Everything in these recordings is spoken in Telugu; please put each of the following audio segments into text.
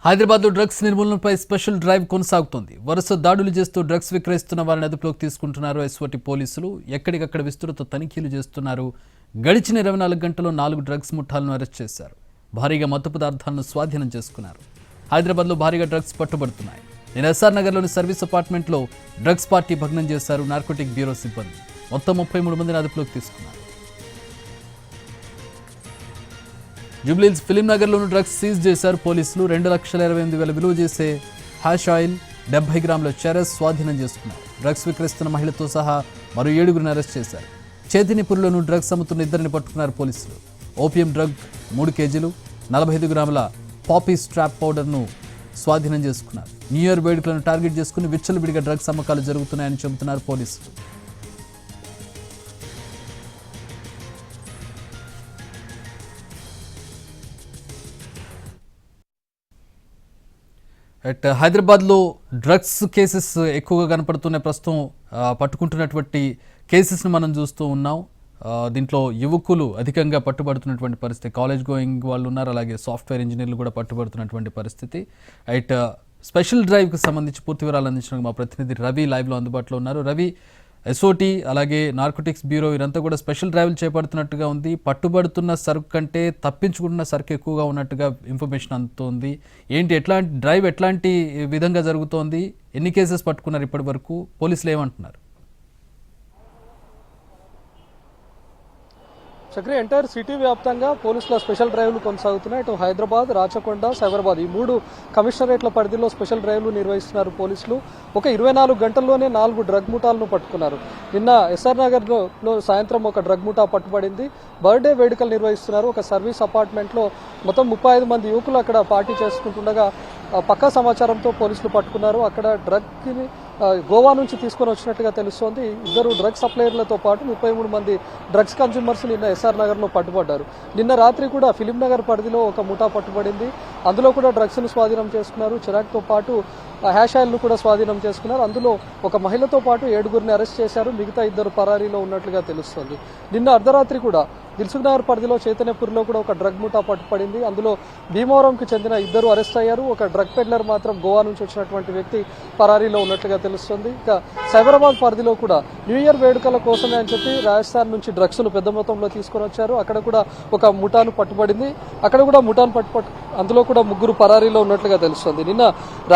హైదరాబాద్లో డ్రగ్స్ నిర్మూలనపై స్పెషల్ డ్రైవ్ కొనసాగుతోంది. వరుస దాడులు చేస్తూ డ్రగ్స్ విక్రయిస్తున్న వారిని అదుపులోకి తీసుకుంటున్నారు ఎస్ఓటీ పోలీసులు. ఎక్కడికక్కడ విస్తృత తనిఖీలు చేస్తున్నారు. గడిచిన 24 గంటల్లో 4 డ్రగ్స్ ముఠాలను అరెస్ట్ చేశారు. భారీగా మత్తు పదార్థాలను స్వాధీనం చేసుకున్నారు. హైదరాబాద్లో భారీగా డ్రగ్స్ పట్టుబడుతున్నాయి. నేను ఎస్ఆర్ నగర్లోని సర్వీస్ అపార్ట్మెంట్లో డ్రగ్స్ పార్టీ భగ్నం చేశారు నార్కోటిక్ బ్యూరో సిబ్బంది. మొత్తం 33 మందిని అదుపులోకి తీసుకున్నారు. జూబ్లీహిల్స్ ఫిలిం నగర్లోని డ్రగ్స్ సీజ్ చేశారు పోలీసులు. 2,28,000 విలువ చేసే హ్యాష్ ఆయిల్, 70 గ్రాముల చెరస్ స్వాధీనం చేసుకున్నారు. డ్రగ్స్ విక్రయిస్తున్న మహిళతో సహా మరో 7గురిని అరెస్ట్ చేశారు. చేతినిపురులోనూ డ్రగ్స్ అమ్ముతున్న 2 పట్టుకున్నారు పోలీసులు. ఓపీఎం డ్రగ్ 3 కేజీలు, 45 గ్రాముల పాపీ స్ట్రాప్ పౌడర్ను స్వాధీనం చేసుకున్నారు. న్యూ ఇయర్ వేడుకలను టార్గెట్ చేసుకుని విచ్చలవిడిగా డ్రగ్స్ అమ్మకాలు జరుగుతున్నాయని చెబుతున్నారు పోలీసులు. హైదరాబాద్లో డ్రగ్స్ కేసెస్ ఎక్కువగా కనపడుతున్న ప్రస్తుతం పట్టుకుంటున్నటువంటి కేసెస్ని మనం చూస్తూ ఉన్నాం. దీంట్లో యువకులు అధికంగా పట్టుబడుతున్నటువంటి పరిస్థితి. కాలేజ్ గోయింగ్ వాళ్ళు ఉన్నారు, అలాగే సాఫ్ట్వేర్ ఇంజనీర్లు కూడా పట్టుబడుతున్నటువంటి పరిస్థితి. స్పెషల్ డ్రైవ్కి సంబంధించి పూర్తి వివరాలు అందించడానికి మా ప్రతినిధి రవి లైవ్లో అందుబాటులో ఉన్నారు. రవి, ఎస్ఓటీ అలాగే నార్కోటిక్స్ బ్యూరో వీరంతా కూడా స్పెషల్ డ్రైవ్లు చేపడుతున్నట్టుగా ఉంది. పట్టుబడుతున్న సరుకు కంటే తప్పించుకుంటున్న సరుకు ఎక్కువగా ఉన్నట్టుగా ఇన్ఫర్మేషన్ అందుతోంది. ఎట్లాంటి డ్రైవ్ ఎట్లాంటి విధంగా జరుగుతోంది? ఎన్ని కేసెస్ పట్టుకున్నారు ఇప్పటి వరకు? పోలీసులు ఏమంటున్నారు? చక్రి, ఎంటైర్ సిటీ వ్యాప్తంగా పోలీసుల స్పెషల్ డ్రైవ్లు కొనసాగుతున్నాయి. ఇటు హైదరాబాద్, రాచకొండ, సైబరాబాద్ ఈ 3 కమిషనరేట్ల పరిధిలో స్పెషల్ డ్రైవ్లు నిర్వహిస్తున్నారు పోలీసులు. ఒక 24 గంటల్లోనే 4 డ్రగ్ ముఠాలను పట్టుకున్నారు. నిన్న ఎస్ఆర్ నగర్లో సాయంత్రం ఒక డ్రగ్ ముఠా పట్టుబడింది. బర్త్డే వేడుకలు నిర్వహిస్తున్నారు. ఒక సర్వీస్ అపార్ట్మెంట్లో మొత్తం 35 మంది యువకులు అక్కడ పార్టీ చేసుకుంటుండగా పక్కా సమాచారంతో పోలీసులు పట్టుకున్నారు. అక్కడ డ్రగ్ని గోవా నుంచి తీసుకొని వచ్చినట్టుగా తెలుస్తోంది. 2 డ్రగ్ సప్లయర్లతో పాటు 33 మంది డ్రగ్స్ కన్స్యూమర్స్ నిన్న ఎస్ఆర్ నగర్లో పట్టుబడ్డారు. నిన్న రాత్రి కూడా ఫిలిం నగర్ పరిధిలో ఒక ముఠా పట్టుబడింది. అందులో కూడా డ్రగ్స్ను స్వాధీనం చేసుకున్నారు. చిరాక్తో పాటు హ్యాష్ ఆయిల్ను కూడా స్వాధీనం చేసుకున్నారు. అందులో ఒక మహిళతో పాటు 7గురిని అరెస్ట్ చేశారు. మిగతా 2 పరారీలో ఉన్నట్లుగా తెలుస్తోంది. నిన్న అర్ధరాత్రి కూడా దిల్సుఖ్నగర్ పరిధిలో చైతన్యపూర్లో కూడా ఒక డ్రగ్ ముఠా పట్టుపడింది. అందులో భీమవరంకి చెందిన 2 అరెస్ట్ అయ్యారు. ఒక డ్రగ్ పెడ్లర్ మాత్రం గోవా నుంచి వచ్చినటువంటి వ్యక్తి పరారీలో ఉన్నట్లుగా తెలుస్తుంది. ఇక సైబరాబాద్ పరిధిలో కూడా న్యూ ఇయర్ వేడుకల కోసమే అని చెప్పి రాజస్థాన్ నుంచి డ్రగ్స్ను పెద్ద మొత్తంలో తీసుకొని వచ్చారు. అక్కడ కూడా ఒక ముఠాను పట్టుబడింది. అక్కడ కూడా ముఠాను అందులో కూడా 3 పరారీలో ఉన్నట్లుగా తెలుస్తుంది. నిన్న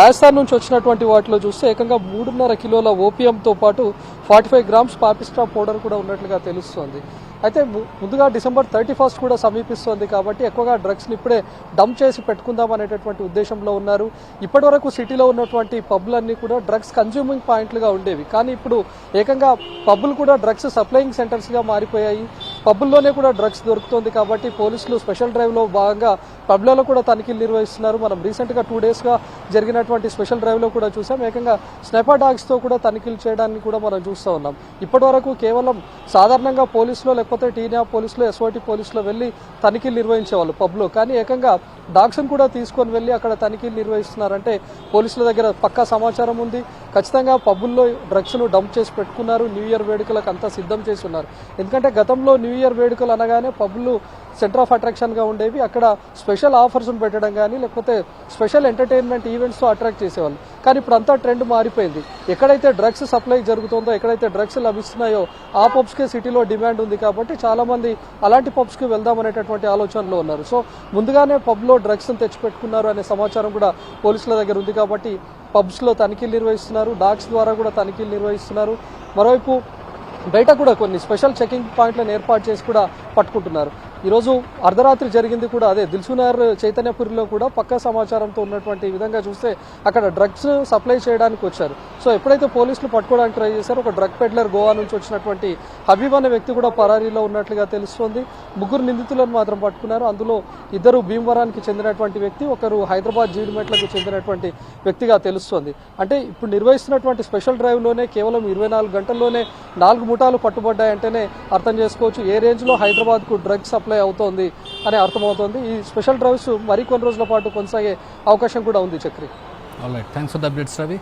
రాజస్థాన్ నుంచి వచ్చినటువంటి వాటిలో చూస్తే ఏకంగా 3.5 కిలోల ఓపీఎంతో పాటు 45 గ్రామ్స్ పాపిస్టా పౌడర్ కూడా ఉన్నట్లుగా తెలుస్తోంది. అయితే ముందుగా December 31 కూడా సమీపిస్తోంది కాబట్టి ఎక్కువగా డ్రగ్స్ని ఇప్పుడే డంప్ చేసి పెట్టుకుందాం అనేటటువంటి ఉద్దేశంలో ఉన్నారు. ఇప్పటివరకు సిటీలో ఉన్నటువంటి పబ్లన్నీ కూడా డ్రగ్స్ కన్జ్యూమింగ్ పాయింట్లుగా ఉండేవి. కానీ ఇప్పుడు ఏకంగా పబ్బులు కూడా డ్రగ్స్ సప్లయింగ్ సెంటర్స్గా మారిపోయాయి. పబ్బుల్లోనే కూడా డ్రగ్స్ దొరుకుతుంది కాబట్టి పోలీసులు స్పెషల్ డ్రైవ్లో భాగంగా పబ్లలో కూడా తనిఖీలు నిర్వహిస్తున్నారు. మనం రీసెంట్గా 2 డేస్గా జరిగినటువంటి స్పెషల్ డ్రైవ్లో కూడా చూసాం. ఏకంగా స్నైపర్ డాగ్స్తో కూడా తనిఖీలు చేయడాన్ని కూడా మనం చూస్తూ ఉన్నాం. ఇప్పటివరకు కేవలం సాధారణంగా పోలీసులో లేకపోతే టీనా పోలీసులు, ఎస్ఓటీ పోలీసులో వెళ్ళి తనిఖీలు నిర్వహించేవాళ్ళు పబ్లో. కానీ ఏకంగా డాగ్స్ను కూడా తీసుకొని వెళ్ళి అక్కడ తనిఖీలు నిర్వహిస్తున్నారంటే పోలీసుల దగ్గర పక్కా సమాచారం ఉంది. ఖచ్చితంగా పబ్బుల్లో డ్రగ్స్ను డంప్ చేసి పెట్టుకున్నారు. న్యూ ఇయర్ వేడుకలకు అంతా సిద్ధం చేసి ఉన్నారు. ఎందుకంటే గతంలో న్యూ ఇయర్ వేడుకలు అనగానే పబ్బులు సెంటర్ ఆఫ్ అట్రాక్షన్గా ఉండేవి. అక్కడ స్పెషల్ ఆఫర్స్ను పెట్టడం కానీ లేకపోతే స్పెషల్ ఎంటర్టైన్మెంట్ ఈవెంట్స్తో అట్రాక్ట్ చేసేవాళ్ళు. కానీ ఇప్పుడు అంతా ట్రెండ్ మారిపోయింది. ఎక్కడైతే డ్రగ్స్ సప్లై జరుగుతుందో, ఎక్కడైతే డ్రగ్స్ లభిస్తున్నాయో ఆ పబ్స్కే సిటీలో డిమాండ్ ఉంది కాబట్టి చాలామంది అలాంటి పబ్స్కి వెళ్దామనేటటువంటి ఆలోచనలో ఉన్నారు. సో ముందుగానే పబ్లో డ్రగ్స్ను తెచ్చిపెట్టుకున్నారు అనే సమాచారం కూడా పోలీసుల దగ్గర ఉంది కాబట్టి పబ్స్లో తనిఖీలు నిర్వహిస్తున్నారు. డాగ్స్ ద్వారా కూడా తనిఖీలు నిర్వహిస్తున్నారు. మరోవైపు బయట కూడా కొన్ని స్పెషల్ చెకింగ్ పాయింట్లను ఏర్పాటు చేసి కూడా పట్టుకుంటున్నారు. ఈరోజు అర్ధరాత్రి జరిగింది కూడా అదే దిల్సుఖ్నగర్ చైతన్యపురిలో కూడా పక్కా సమాచారంతో ఉన్నటువంటి విధంగా చూస్తే అక్కడ డ్రగ్స్ సప్లై చేయడానికి వచ్చారు. సో ఎప్పుడైతే పోలీసులు పట్టుకోవడానికి ట్రై చేశారో ఒక డ్రగ్ పెడ్లర్ గోవా నుంచి వచ్చినటువంటి హబీబ్ అనే వ్యక్తి కూడా పరారీలో ఉన్నట్లుగా తెలుస్తోంది. 3 నిందితులను మాత్రం పట్టుకున్నారు. అందులో 2 భీమవరానికి చెందినటువంటి వ్యక్తి, ఒకరు హైదరాబాద్ జీడిమెట్లకు చెందినటువంటి వ్యక్తిగా తెలుస్తోంది. అంటే ఇప్పుడు నిర్వహిస్తున్నటువంటి స్పెషల్ డ్రైవ్లోనే కేవలం 24 గంటల్లోనే 4 ముఠాలు పట్టుబడ్డాయంటేనే అర్థం చేసుకోవచ్చు ఏ రేంజ్లో హైదరాబాద్కు డ్రగ్ సప్లై అవుతోంది అని అర్థమవుతోంది. ఈ స్పెషల్ డ్రైవ్స్ మరికొన్ని రోజుల పాటు కొనసాగే అవకాశం కూడా ఉంది. Chakri, all right, thanks for the updates Ravi.